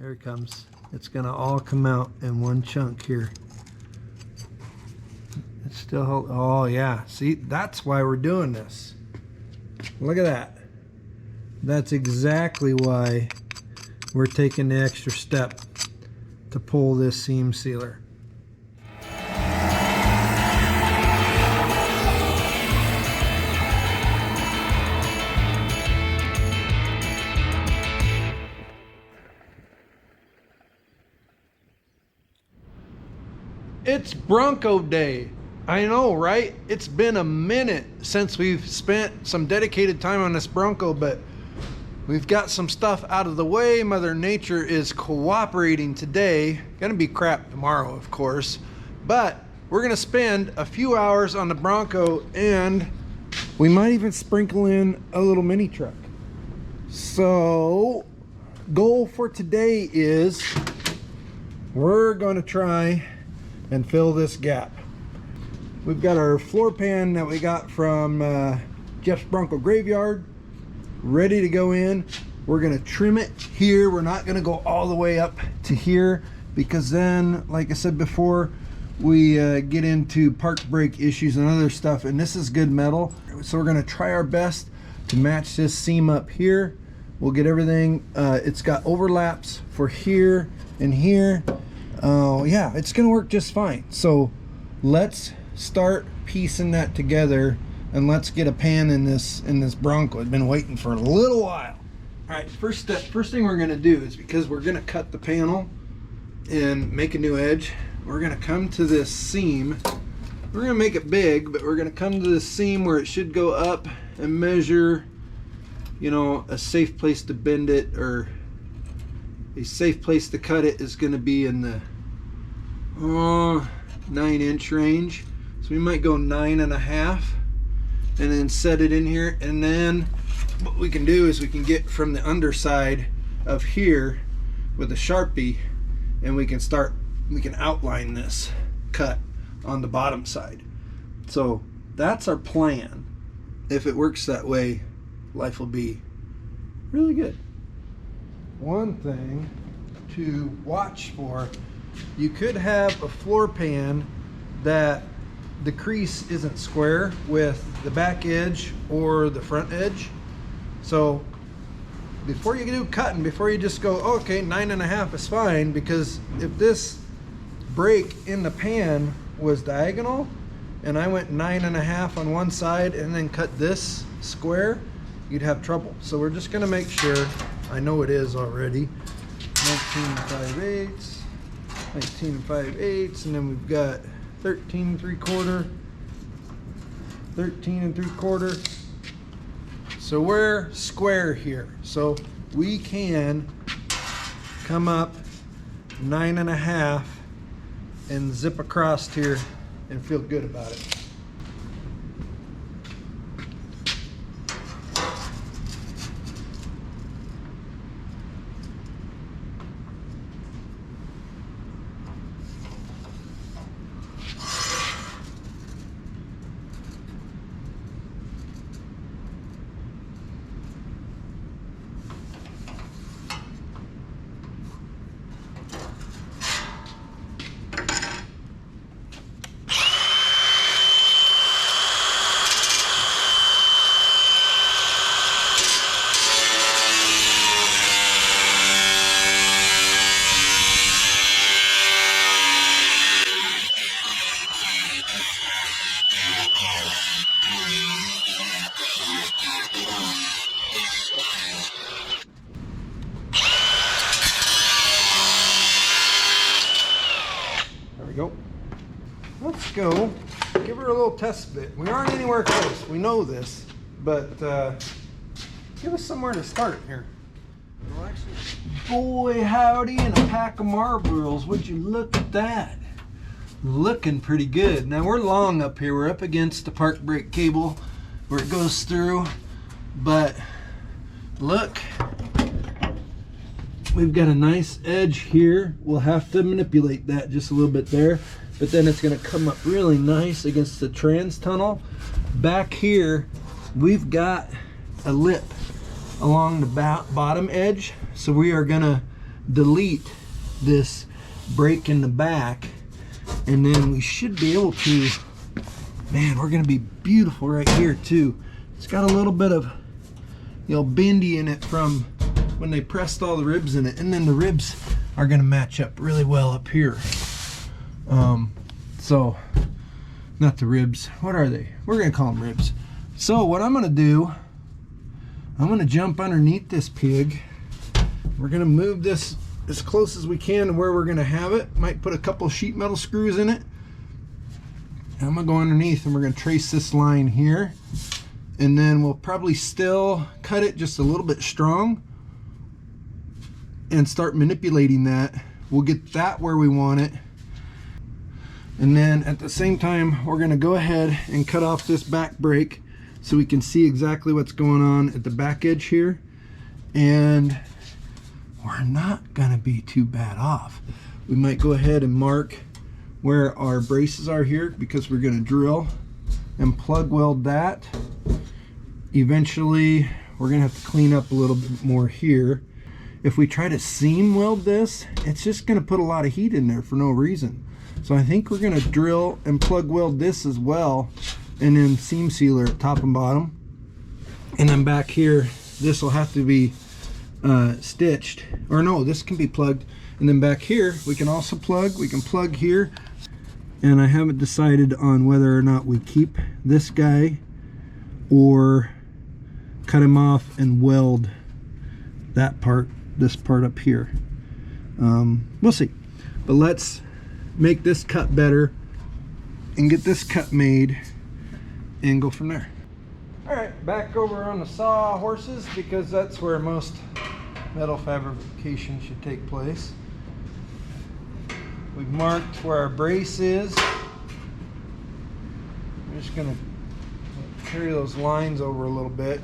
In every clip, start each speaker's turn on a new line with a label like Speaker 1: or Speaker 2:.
Speaker 1: There it comes. It's gonna all come out in one chunk here. It's still, oh yeah, see, that's why we're doing this. Look at that. That's exactly why we're taking the extra step to pull this seam sealer. It's Bronco Day. I know, right? It's been a minute since we've spent some dedicated time on this Bronco, but we've got some stuff out of the way. Mother Nature is cooperating today. Gonna be crap tomorrow, of course, but we're gonna spend a few hours on the Bronco, and we might even sprinkle in a little mini truck. So, goal for today is we're gonna try and fill this gap. We've got our floor pan that we got from Jeff's Bronco Graveyard ready to go in. We're gonna trim it here. We're not gonna go all the way up to here, because then, like I said before, we get into park brake issues and other stuff, and this is good metal. So we're gonna try our best to match this seam up here. We'll get everything, it's got overlaps for here and here. Yeah, it's gonna work just fine. So let's start piecing that together, and let's get a pan in this Bronco. I've been waiting for a little while. All right, first thing we're gonna do is, because we're gonna cut the panel and make a new edge, we're gonna come to this seam. We're gonna make it big, but we're gonna come to this seam where it should go up and measure, you know, a safe place to bend it, or a safe place to cut it is gonna be in the 9-inch range. So we might go 9.5 and then set it in here, and then what we can do is we can get from the underside of here with a Sharpie, and we can outline this cut on the bottom side. So that's our plan. If it works that way, life will be really good. One thing to watch for, you could have a floor pan that the crease isn't square with the back edge or the front edge. So before you do cutting, before you just go, oh, okay, 9.5 is fine, because if this break in the pan was diagonal and I went 9.5 on one side and then cut this square, you'd have trouble. So we're just gonna make sure, I know it is already, 19 5/8, 19 5/8, and then we've got 13 3/4, 13 3/4. So we're square here. So we can come up 9.5 and zip across here and feel good about it. Go. Let's go give her a little test bit. We aren't anywhere close, we know this, but give us somewhere to start here. Well, actually, boy howdy, and a pack of Marlboros. Would you look at that? Looking pretty good. Now we're long up here, we're up against the park brake cable where it goes through, but look, we've got a nice edge here. We'll have to manipulate that just a little bit there, but then it's going to come up really nice against the trans tunnel. Back here, we've got a lip along the bottom edge, so we are going to delete this brake in the back, and then we should be able to, man, we're gonna be beautiful right here too. It's got a little bit of, you know, bendy in it from when they pressed all the ribs in it, and then the ribs are gonna match up really well up here. So not the ribs, what are they? We're gonna call them ribs. So what I'm gonna do, I'm gonna jump underneath this pig. We're gonna move this as close as we can to where we're gonna have it. Might put a couple sheet metal screws in it. And I'm gonna go underneath and we're gonna trace this line here. And then we'll probably still cut it just a little bit strong and start manipulating that. We'll get that where we want it. And then at the same time, we're gonna go ahead and cut off this back brake so we can see exactly what's going on at the back edge here. And we're not gonna be too bad off. We might go ahead and mark where our braces are here, because we're gonna drill and plug weld that. Eventually, we're gonna have to clean up a little bit more here. If we try to seam weld this, it's just gonna put a lot of heat in there for no reason. So I think we're gonna drill and plug weld this as well, and then seam sealer at top and bottom. And then back here, this will have to be stitched, or no, this can be plugged. And then back here, we can also plug, we can plug here. And I haven't decided on whether or not we keep this guy or cut him off and weld that part, this part up here. We'll see. But let's make this cut better and get this cut made and go from there. All right, back over on the saw horses, because that's where most metal fabrication should take place. We've marked where our brace is. I'm just gonna carry those lines over a little bit.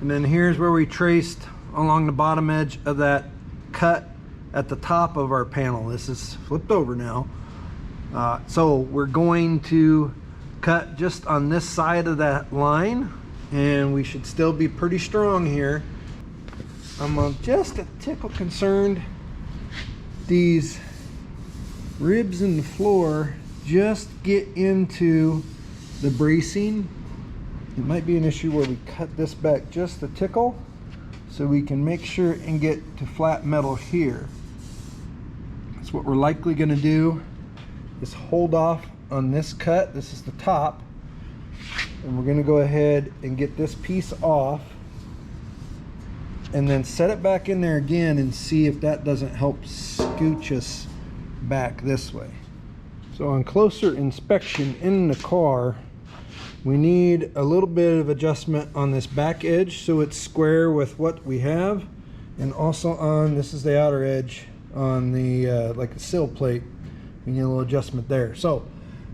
Speaker 1: And then here's where we traced along the bottom edge of that cut at the top of our panel. This is flipped over now. So we're going to cut just on this side of that line, and we should still be pretty strong here. I'm just a tickle concerned these ribs in the floor just get into the bracing. It might be an issue where we cut this back just a tickle so we can make sure and get to flat metal here. That's what we're likely going to do, is hold off on this cut. This is the top, and we're going to go ahead and get this piece off and then set it back in there again and see if that doesn't help scooch us back this way. So on closer inspection in the car, we need a little bit of adjustment on this back edge so it's square with what we have, and also on, this is the outer edge on the like the sill plate, we need a little adjustment there. So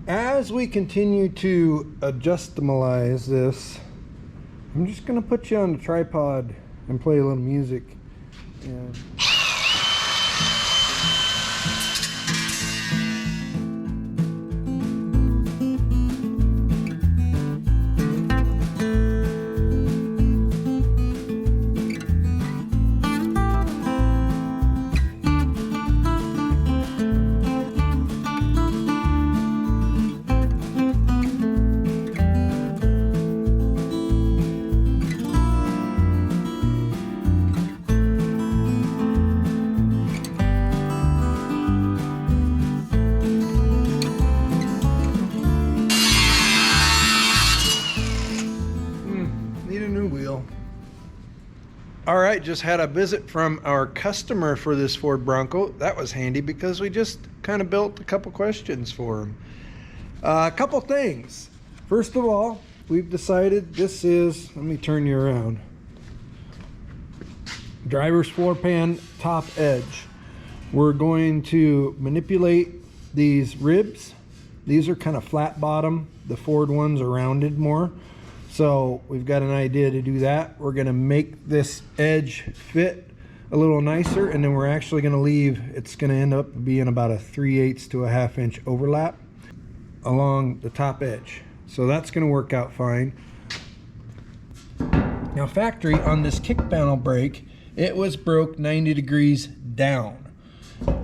Speaker 1: as we continue to adjustabilize this, I'm just going to put you on the tripod and play a little music. And all right, just had a visit from our customer for this Ford Bronco. That was handy because we just kind of built a couple questions for him. A couple things. First of all, we've decided this is, let me turn you around, driver's floor pan top edge. We're going to manipulate these ribs. These are kind of flat bottom. The Ford ones are rounded more. So we've got an idea to do that. We're gonna make this edge fit a little nicer, and then we're actually gonna leave, it's gonna end up being about a 3/8 to a 1/2 inch overlap along the top edge. So that's gonna work out fine. Now factory on this kick panel brake it was broke 90 degrees down.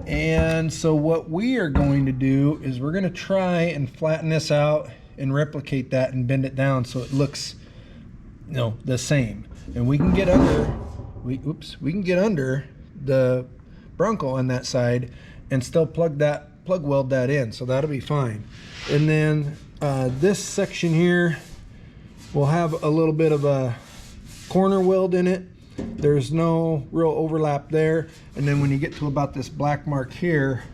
Speaker 1: And so what we are going to do is we're going to try and flatten this out and replicate that and bend it down so it looks, you know, the same. And we can get under, we can get under the Bronco on that side and still plug weld that in, so that'll be fine. And then this section here will have a little bit of a corner weld in it. There's no real overlap there, and then when you get to about this black mark here,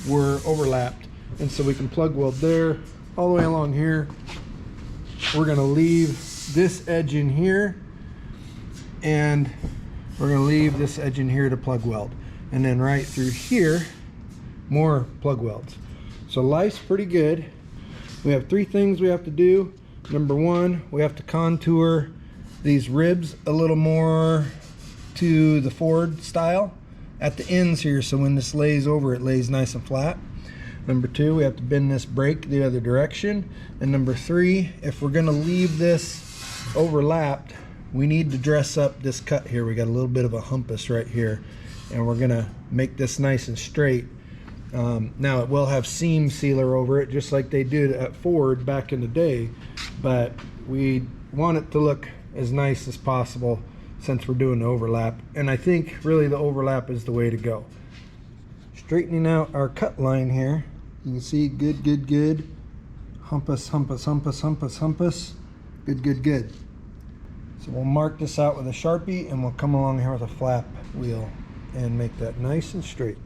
Speaker 1: we're overlapped, and so we can plug weld there all the way along here. We're going to leave this edge in here, and we're going to leave this edge in here to plug weld, and then right through here more plug welds. So life's pretty good. We have 3 things we have to do. Number 1, we have to contour these ribs a little more to the Ford style at the ends here, so when this lays over, it lays nice and flat. Number 2, we have to bend this brake the other direction. And number 3, if we're going to leave this overlapped, we need to dress up this cut here. We got a little bit of a humpus right here, and we're going to make this nice and straight. Now it will have seam sealer over it, just like they did at Ford back in the day, but we want it to look as nice as possible since we're doing the overlap, and I think really the overlap is the way to go. Straightening out our cut line here, you can see good, humpus, humpus, humpus, humpus, humpus, good. So we'll mark this out with a Sharpie, and we'll come along here with a flap wheel and make that nice and straight.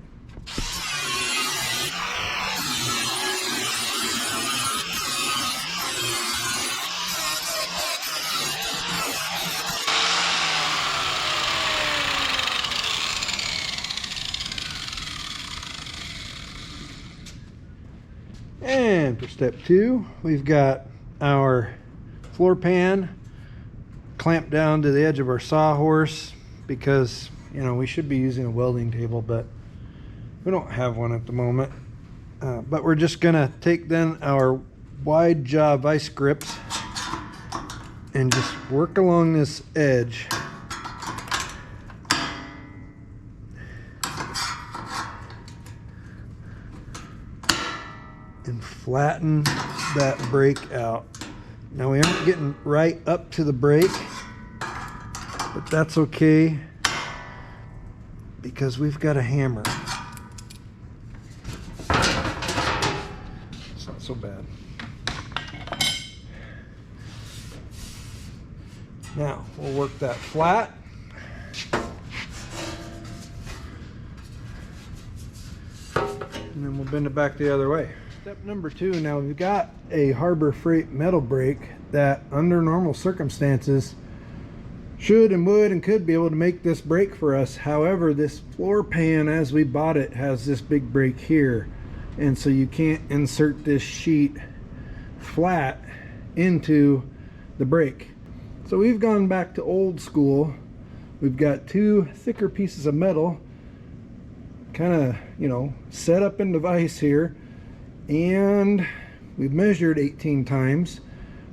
Speaker 1: And for step 2, we've got our floor pan clamped down to the edge of our sawhorse, because, you know, we should be using a welding table, but we don't have one at the moment. But we're just gonna take then our wide jaw vice grips and just work along this edge. And flatten that brake out. Now we aren't getting right up to the brake, but that's okay because we've got a hammer. It's not so bad. Now we'll work that flat. And then we'll bend it back the other way. Step number 2, now we've got a Harbor Freight metal brake that under normal circumstances should and would and could be able to make this brake for us. However, this floor pan as we bought it has this big brake here, and so you can't insert this sheet flat into the brake. So we've gone back to old school. We've got 2 thicker pieces of metal kind of, you know, set up in the vise here, and we've measured 18 times.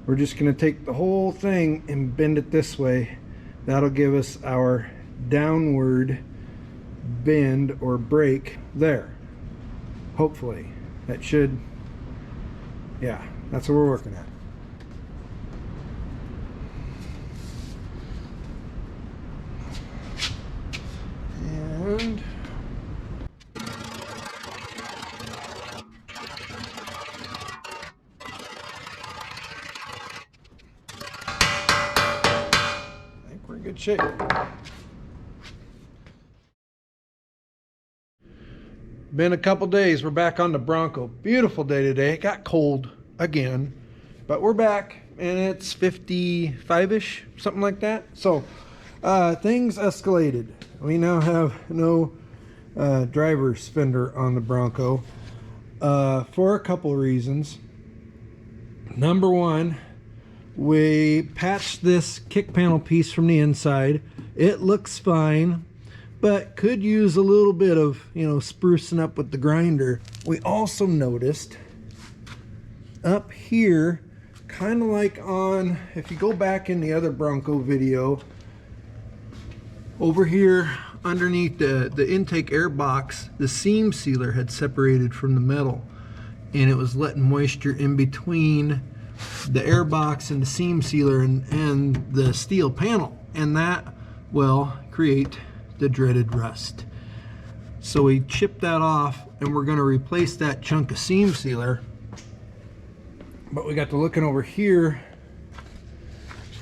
Speaker 1: We're just going to take the whole thing and bend it this way. That'll give us our downward bend or break there. Hopefully that should, yeah, that's what we're working at. And we're in good shape. Been a couple days. We're back on the Bronco. Beautiful day today. It got cold again, but we're back and it's 55-ish, something like that. So things escalated. We now have no driver's fender on the Bronco for a couple of reasons. Number 1, we patched this kick panel piece from the inside. It looks fine, but could use a little bit of, you know, sprucing up with the grinder. We also noticed up here, kind of like on, if you go back in the other Bronco video, Over here underneath the intake air box, the seam sealer had separated from the metal, and it was letting moisture in between the air box and the seam sealer and the steel panel, and that will create the dreaded rust. So we chipped that off, and we're going to replace that chunk of seam sealer. But we got to looking over here,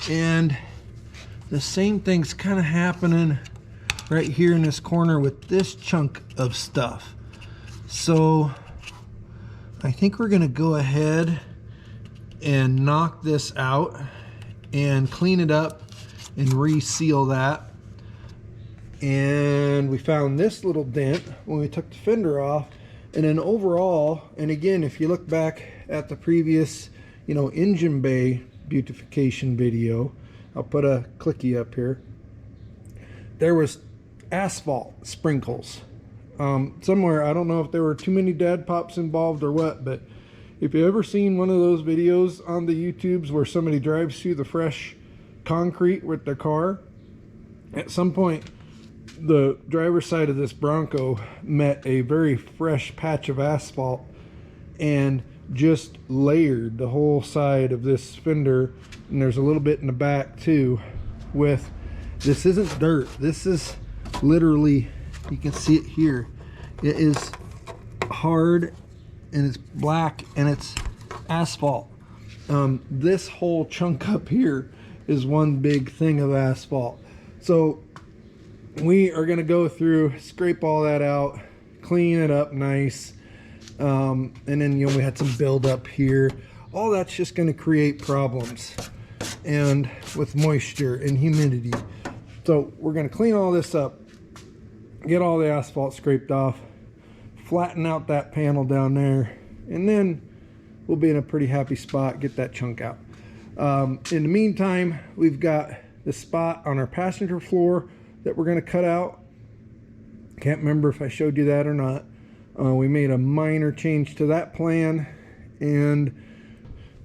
Speaker 1: and the same thing's kind of happening right here in this corner with this chunk of stuff. So I think we're going to go ahead and knock this out and clean it up and reseal that. And we found this little dent when we took the fender off. And then overall, and again, if you look back at the previous, engine bay beautification video, I'll put a clicky up here, there was asphalt sprinkles somewhere. I don't know if there were too many dad pops involved or what, but if you ever seen one of those videos on the YouTubes where somebody drives through the fresh concrete with their car, at some point the driver's side of this Bronco met a very fresh patch of asphalt and just layered the whole side of this fender, and there's a little bit in the back too. With this isn't dirt, this is literally, you can see it here, it is hard and it's black and it's asphalt. This whole chunk up here is one big thing of asphalt. So we are going to go through, scrape all that out, clean it up nice, and then we had some build up here. All that's just going to create problems and with moisture and humidity. So we're going to clean all this up, get all the asphalt scraped off, flatten out that panel down there, and then we'll be in a pretty happy spot, get that chunk out. In the meantime, we've got the spot on our passenger floor that we're going to cut out. Can't remember if I showed you that or not. We made a minor change to that plan, and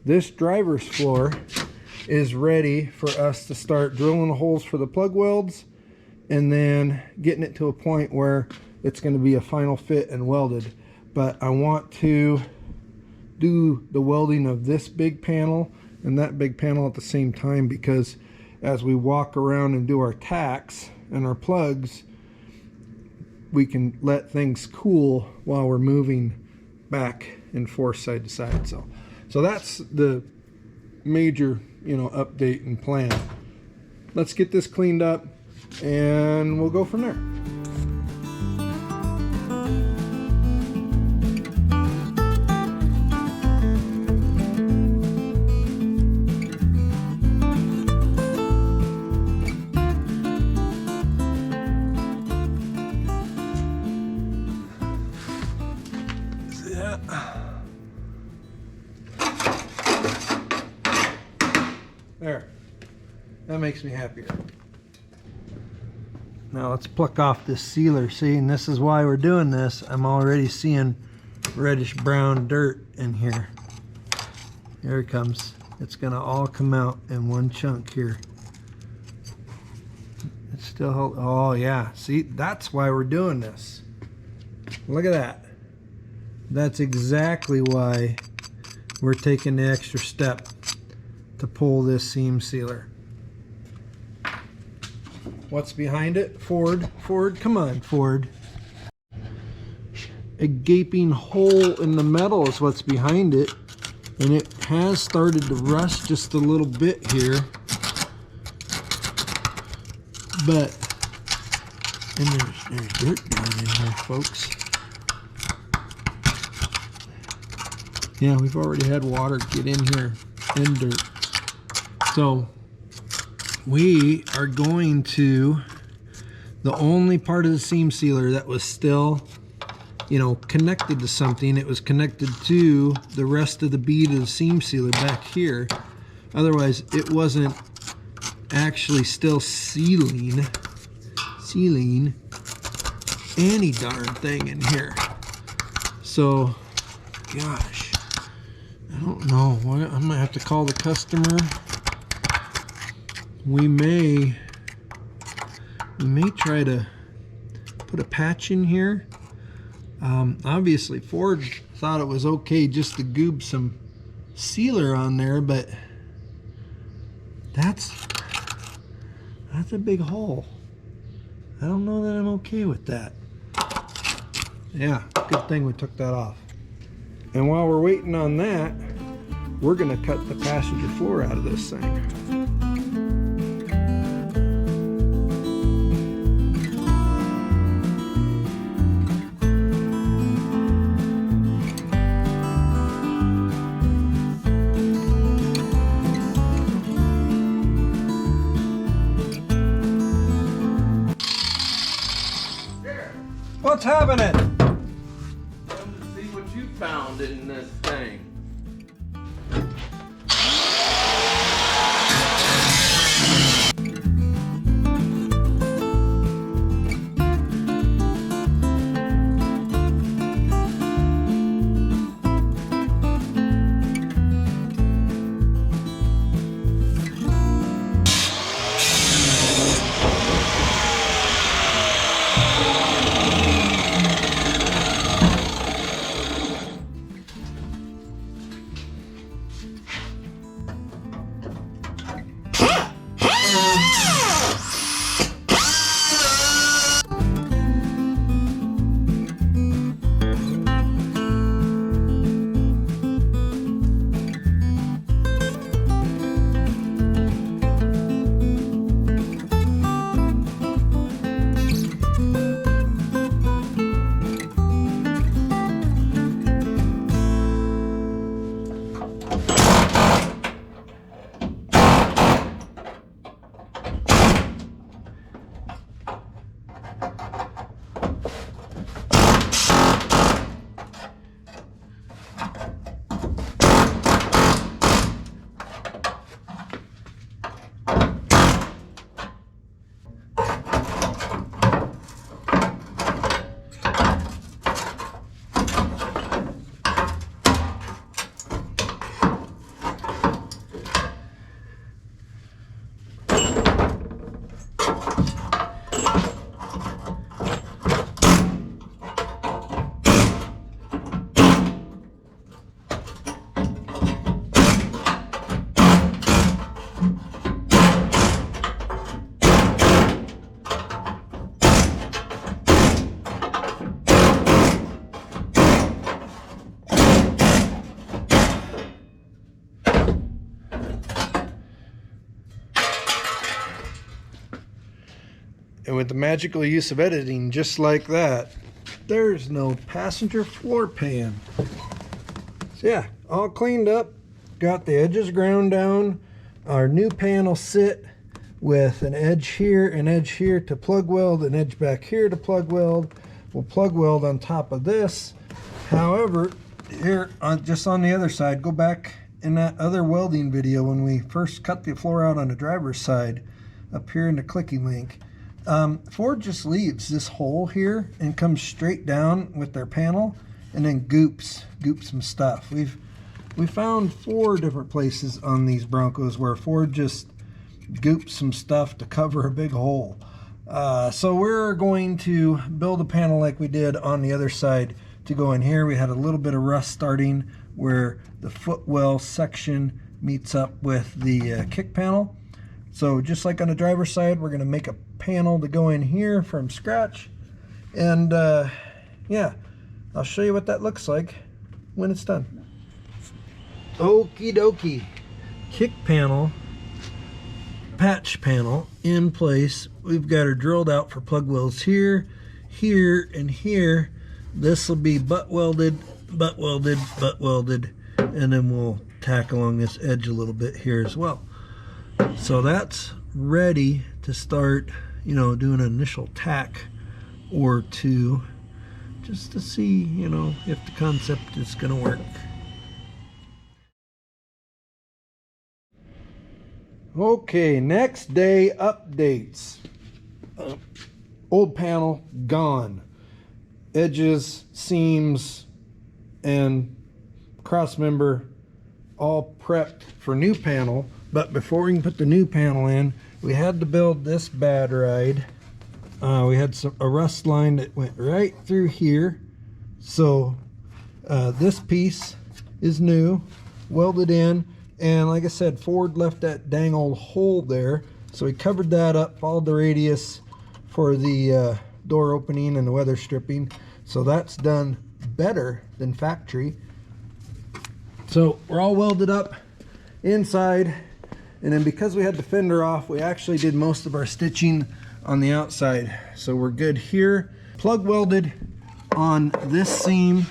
Speaker 1: this driver's floor is ready for us to start drilling the holes for the plug welds and then getting it to a point where it's going to be a final fit and welded. But I want to do the welding of this big panel and that big panel at the same time, because as we walk around and do our tacks and our plugs, we can let things cool while we're moving back and forth side to side. So that's the major update and plan. Let's get this cleaned up and we'll go from there. There, that makes me happier. Now let's pluck off this sealer. See, and this is why we're doing this. I'm already seeing reddish brown dirt in here. Here it comes. It's gonna all come out in one chunk here. It's still, oh yeah, see, that's why we're doing this. Look at that. That's exactly why we're taking the extra step to pull this seam sealer. What's behind it? Ford, come on, Ford. A gaping hole in the metal is what's behind it, and it has started to rust just a little bit here. But, and there's dirt down in here, folks. Yeah, we've already had water get in here and dirt. So we are going to, the only part of the seam sealer that was still, connected to something, it was connected to the rest of the bead of the seam sealer back here. Otherwise, it wasn't actually still sealing any darn thing in here. So, gosh, I don't know. I might have to call the customer. We may We may try to put a patch in here. Obviously Ford thought it was okay just to goob some sealer on there, but that's a big hole. I don't know that I'm okay with that. Yeah, good thing we took that off. And while we're waiting on that, we're gonna cut the passenger floor out of this thing. What's happening?
Speaker 2: Come to see what you found in this thing.
Speaker 1: And with the magical use of editing, just like that, there's no passenger floor pan. So yeah, all cleaned up, got the edges ground down. Our new pan will sit with an edge here, an edge here to plug weld, an edge back here to plug weld. We'll plug weld on top of this. However, here, just on the other side, go back in that other welding video when we first cut the floor out on the driver's side, up here in the clicky link. Ford just leaves this hole here and comes straight down with their panel and then goops some stuff. We found 4 different places on these Broncos where Ford just goops some stuff to cover a big hole. So we're going to build a panel like we did on the other side to go in here. We had a little bit of rust starting where the footwell section meets up with the kick panel. So just like on the driver's side, we're going to make a panel to go in here from scratch. And yeah, I'll show you what that looks like when it's done. Okie dokie. Kick panel, patch panel in place. We've got her drilled out for plug welds here, here, and here. This will be butt welded, butt welded, butt welded, and then we'll tack along this edge a little bit here as well. So that's ready to start, you know, doing an initial tack or two just to see, you know, if the concept is going to work. Okay, next day updates. Old panel gone. Edges, seams, and cross member all prepped for new panel. But before we can put the new panel in, we had to build this bad ride we had a rust line that went right through here. So this piece is new, welded in, and like I said, Ford left that dang old hole there, so we covered that up, followed the radius for the door opening and the weather stripping. So that's done better than factory. So we're all welded up inside, and then because we had the fender off, we actually did most of our stitching on the outside. So we're good here. Plug welded on this seam,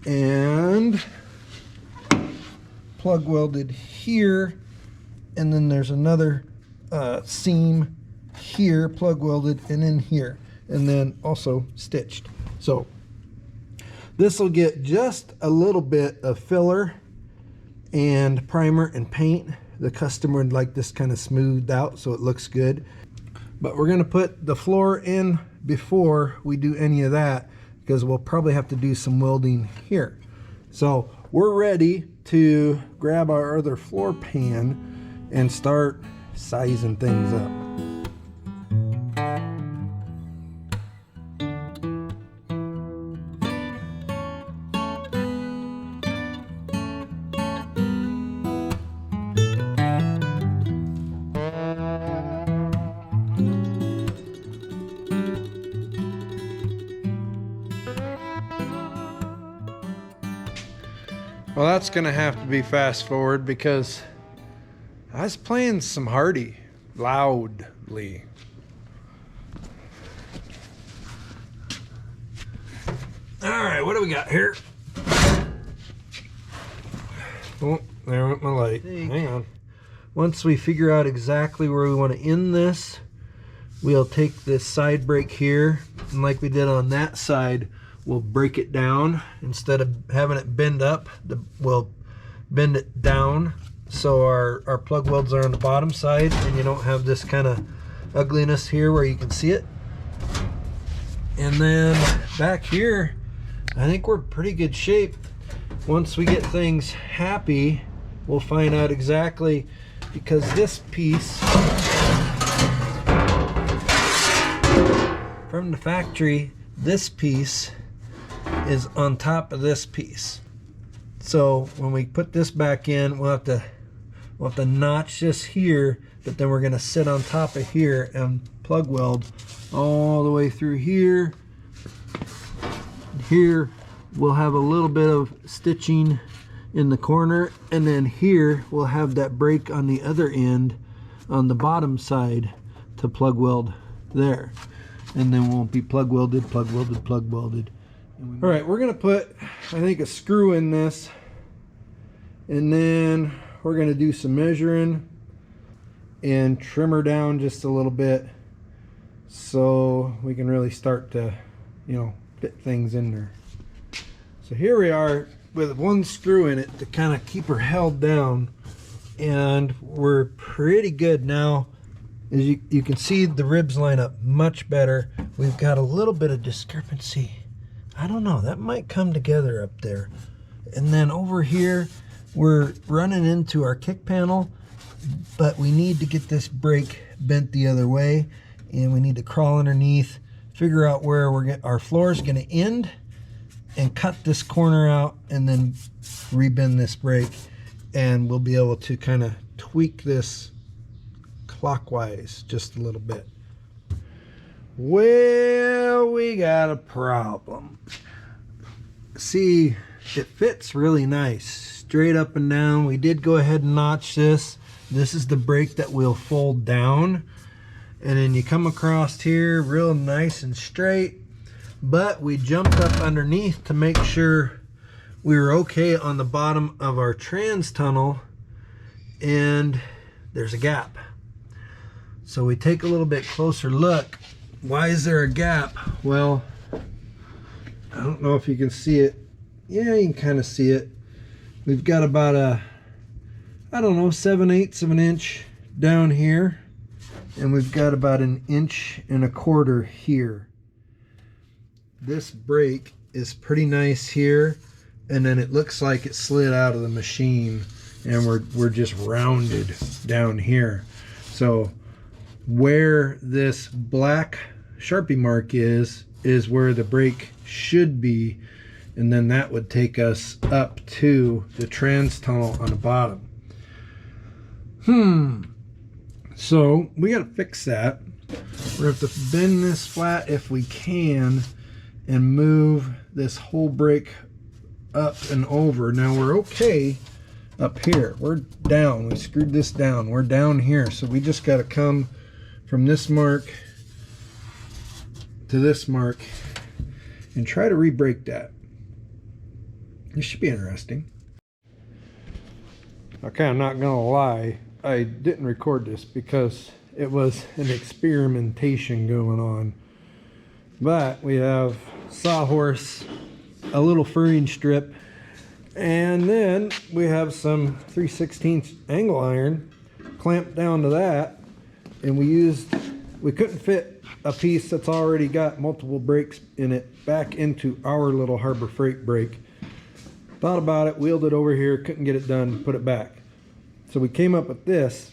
Speaker 1: and plug welded here, and then there's another seam here, plug welded, and in here, and then also stitched. So this will get just a little bit of filler and primer and paint. The customer would like this kind of smoothed out so it looks good. But we're going to put the floor in before we do any of that, because we'll probably have to do some welding here. So we're ready to grab our other floor pan and start sizing things up. Well, that's gonna have to be fast forward because I was playing some Hardy loudly. All right, what do we got here? Oh, there went my light. Hang on. Once we figure out exactly where we want to end this, we'll take this side brake here, and like we did on that side, we'll break it down. Instead of having it bend up, we'll bend it down so our plug welds are on the bottom side, and you don't have this kind of ugliness here where you can see it. And then back here, I think we're pretty good shape. Once we get things happy, we'll find out exactly, because this piece from the factory, this piece is on top of this piece. So when we put this back in, we'll have to notch this here, but then we're going to sit on top of here and plug weld all the way through here. Here we'll have a little bit of stitching in the corner, and then here we'll have that break on the other end on the bottom side to plug weld there, and then we'll be plug welded, plug welded, plug welded. All right, we're gonna put, I think, a screw in this, and then we're gonna do some measuring and trim her down just a little bit so we can really start to, you know, fit things in there. So here we are with one screw in it to kind of keep her held down, and we're pretty good now. As you can see, the ribs line up much better. We've got a little bit of discrepancy. I don't know, that might come together up there. And then over here, we're running into our kick panel, but we need to get this brake bent the other way, and we need to crawl underneath, figure out where our floor is gonna end, and cut this corner out, and then rebend this brake, and we'll be able to kind of tweak this clockwise just a little bit. Well, we got a problem. See, it fits really nice, straight up and down. We did go ahead and notch this. This is the brake that will fold down, and then you come across here real nice and straight. But we jumped up underneath to make sure we were okay on the bottom of our trans tunnel, and there's a gap. So we take a little bit closer look. Why is there a gap? Well, I don't know if you can see it. Yeah, you can kind of see it. We've got about a, I don't know, 7/8 of an inch down here, and we've got about 1.25 inches here. This brake is pretty nice here, and then it looks like it slid out of the machine, and we're just rounded down here. So where this black Sharpie mark is where the brake should be, and then that would take us up to the trans tunnel on the bottom. So we got to fix that. We're going to have to bend this flat if we can and move this whole brake up and over. Now we're okay up here. We're down. We screwed this down. We're down here. So we just got to come from this mark to this mark and try to re-brake that. This should be interesting. Okay, I'm not gonna lie, I didn't record this because it was an experimentation going on. But we have sawhorse, a little furring strip, and then we have some 3/16 angle iron clamped down to that, and we couldn't fit a piece that's already got multiple brakes in it back into our little Harbor Freight brake. Thought about it, wheeled it over here, couldn't get it done, put it back. So we came up with this,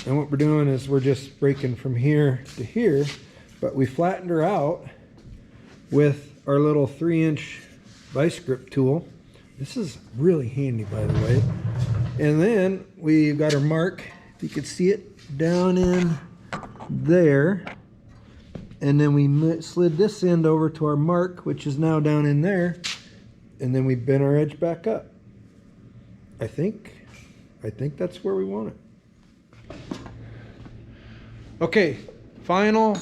Speaker 1: and what we're doing is we're just braking from here to here, but we flattened her out with our little 3-inch vice grip tool. This is really handy, by the way. And then we got our mark, if you could see it, down in there. And then we slid this end over to our mark, which is now down in there. And then we bent our edge back up. I think that's where we want it. Okay, final.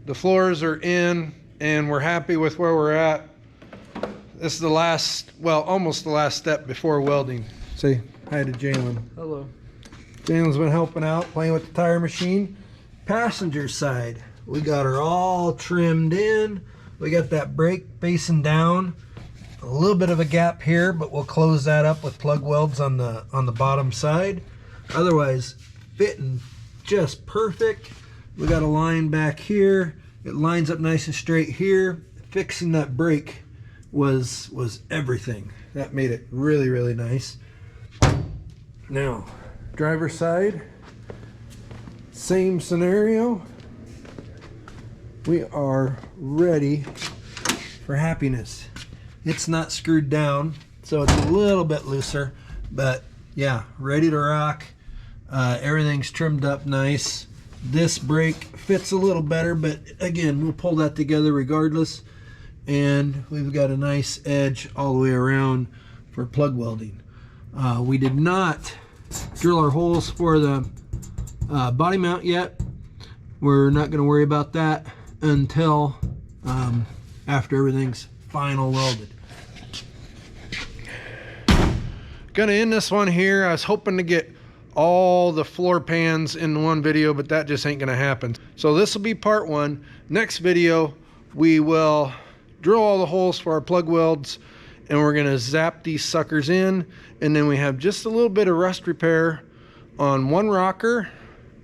Speaker 1: The floors are in and we're happy with where we're at. This is the last, well, almost the last step before welding. Say hi to Jalen.
Speaker 2: Hello.
Speaker 1: Jalen's been helping out, playing with the tire machine. Passenger side, we got her all trimmed in. We got that brake facing down. A little bit of a gap here, but we'll close that up with plug welds on the bottom side. Otherwise, fitting just perfect. We got a line back here. It lines up nice and straight here. Fixing that brake was everything. That made it really, really nice. Now, driver's side, same scenario. We are ready for happiness. It's not screwed down, so it's a little bit looser, but yeah, ready to rock. Everything's trimmed up nice. This brake fits a little better, but again, we'll pull that together regardless. And we've got a nice edge all the way around for plug welding. We did not drill our holes for the body mount yet. We're not going to worry about that until after everything's final welded. Gonna end this one here. I was hoping to get all the floor pans in one video, but that just ain't gonna happen. So this will be part one. Next video, we will drill all the holes for our plug welds, and we're gonna zap these suckers in, and then we have just a little bit of rust repair on one rocker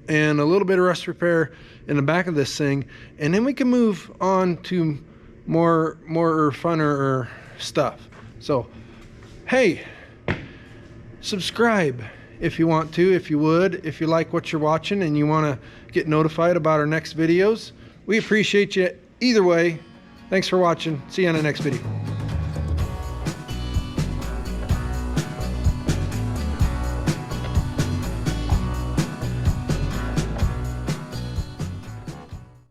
Speaker 1: and a little bit of rust repair in the back of this thing, and then we can move on to more funner stuff. So hey, subscribe if you want to, if you would, if you like what you're watching and you want to get notified about our next videos. We appreciate you either way. Thanks for watching. See you on the next video.